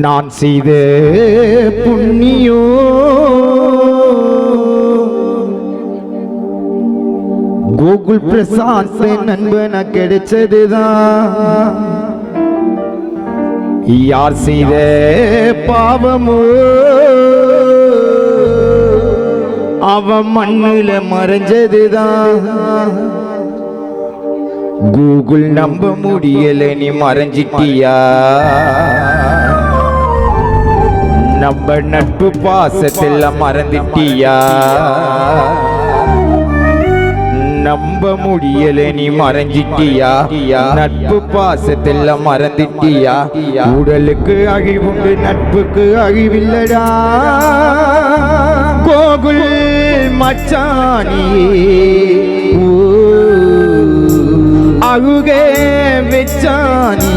நான் செய்த புண்ணியோ கோகுல் பிரசாத் நண்பன கிடைச்சதுதான். யார் செய்த பாவமோ அவன் மண்ணுல மறைஞ்சதுதான். கூகுள் நம்ப முடியல, நீ மறைஞ்சிட்டியா? நம்ம நட்பு பாசத்தில் மறந்துட்டியா? நம்ப முடியல, நீ மறைஞ்சிட்டியா? நட்பு பாசத்தில் மறந்துட்டியா? உடலுக்கு அழிவுண்டு, நட்புக்கு அழிவில்லடா. கோகுல் மச்சானி அழுகே வெச்சானி.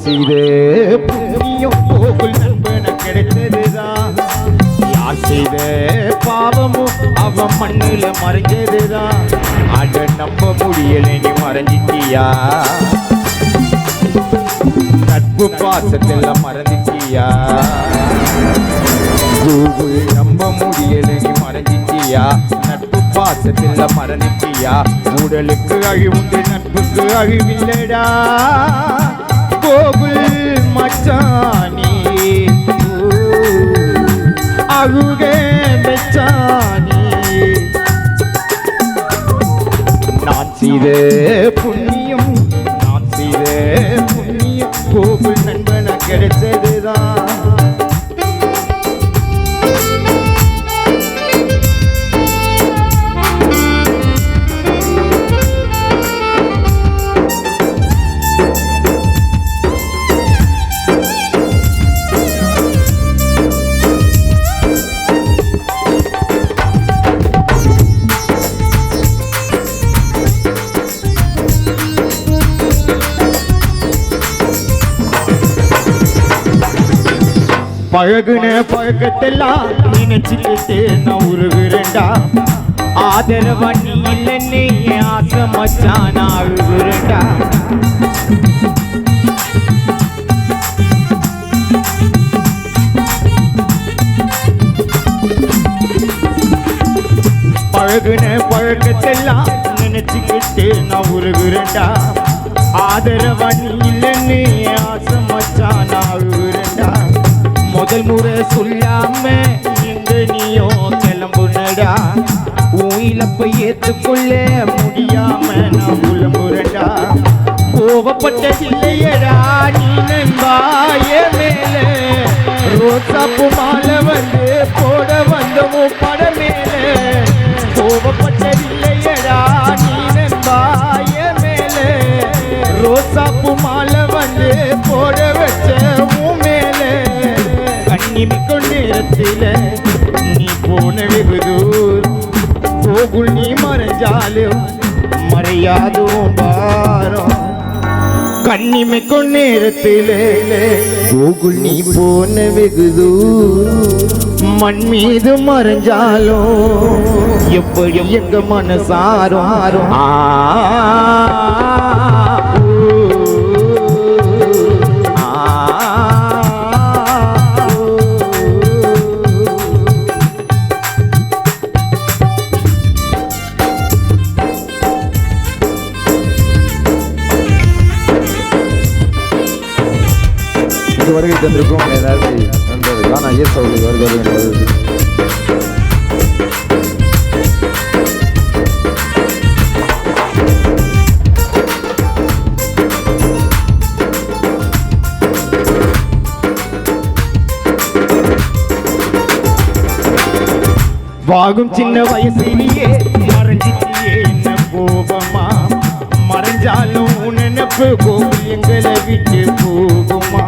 செய்த புண்ணியம் கோகுல் நண்பன கிடைச்சதுதான். யார் செய்த பாவமும் அவன் மண்ணுல மறைஞ்சதுதான். அட நம்ப முடியல, நீ மறைஞ்சிட்டியா? நட்பு பாசத்தில் மறந்துட்டியா? கோகுல் நம்ப முடியல, நீ மறைஞ்சிட்டியா? நட்பு பாசத்தில் மறந்துட்டியா? உடலுக்கு அழிவுண்டு, நட்புக்கு அழிவில்லடா. கோகுல் மச்சானி அழுகே வெச்சானி. நான் செய்த புண்ணியம், நான் செய்த புண்ணியம் கோகுல் நண்பன கிடைச்சதுதான். பழகுன பழக்கத்தெல்லாம் நினைச்சுக்கிட்டு நான் உருகுறேன்டா. ஆதரவா நீ இல்லைன்னு ஆசை மச்சான் நான் அழுகுறேன்டா. பழகுன பழக்கத்தெல்லாம் நினைச்சுக்கிட்டு நான் உருகுறேன்டா. ஆதரவா நீ இல்லைன்னு ஆசை மச்சான் நான் அழுகுறேன்டா. முதல் முறை சொல்லாம எங்க நீயோ கிளம்புனடா. உன் இழப்பை ஏற்றுக்கொள்ள முடியாம நான் புலம்புறடா. கோவப்பட்டதில்லையடா நீ நண்பாய மேல. ரோசாப்பு மாலை வந்து போட வந்தவும் பட மேல. கோவப்பட்டதில்லையடா நீ நண்பாய மேல. ரோசாப்பு மாலை வந்து போட வச்ச உன் மேல. கண்ணிமிக்கும் நேரத்தில நீ போன வெகு தூரம். கோகுல் நீ மறைஞ்சாலும் மறையாதும் பாரம். கண்ணிமிக்கும் நேரத்தில கோகுல் நீ போன வெகு தூரம். மண் மீது மறைஞ்சாலும் எப்படி எங்க மனசாரும். வருகை தந்திருக்கும் எல்லாருமே நண்பர்கள் நான் ஐயர் அவர்கள் வருகிறது என்பது. வாகும் சின்ன வயசிலேயே மறைஞ்சிட்டியே என்ன கோபமா மறைஞ்சாலும் நினைப்பு கோவில் எங்களை விட்டு போகுமா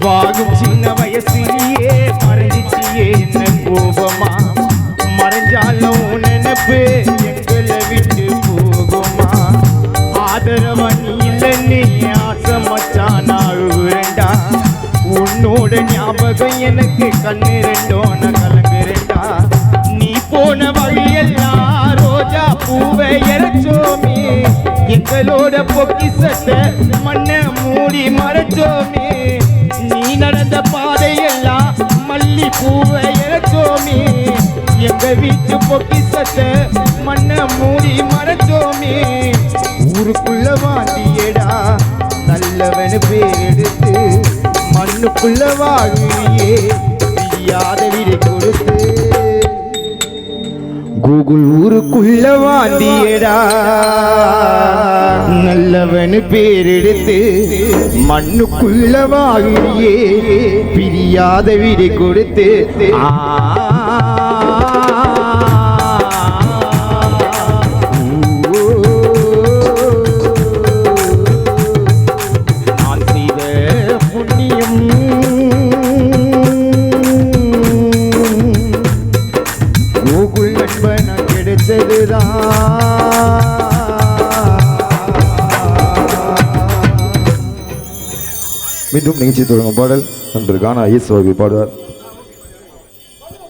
வாகும் சின்ன வயசிலேயே மறைஞ்சிச்சியே என்ன கோபமா மறைஞ்சாலும் நினைப்பு எங்களை விட்டு போகுமா ஆதரவன் இல்லை நீ ஆசை மச்சான் அழுகுறேண்டா உன்னோட ஞாபகம் எனக்கு கண்ணு ரெண்டோன கலங்குறேண்டா நீ போன வழியெல்லாம் ரோஜா பூவை இறைச்சோமே எங்களோட பொக்கிசத்தை மண்ணை மூடி மறைச்சோமே நீ நடந்த பாதையெல்லாம் மல்லி பூவை இறைச்சோமே எங்க வீட்டு பொக்கிசத்தை மண்ணை மூடி மறைச்சோமே ஊருக்குள்ள வாண்டியடா நல்லவனு பேர் எடுத்து மண்ணுக்குள்ள வாழ்வியே தெரியாத விடை கொடுத்து கூகுள் ஊருக்குள்ள வாண்டியடா நல்லவனு பேர் எடுத்து மண்ணுக்குள்ள வாழ்வியே பிரியாத விடை கொடுத்து மீண்டும் நிகழ்ச்சி தொடங்கும் பாடல் நண்பர் கானா ஐஎஸ் அவர்கள் பாடுவார்.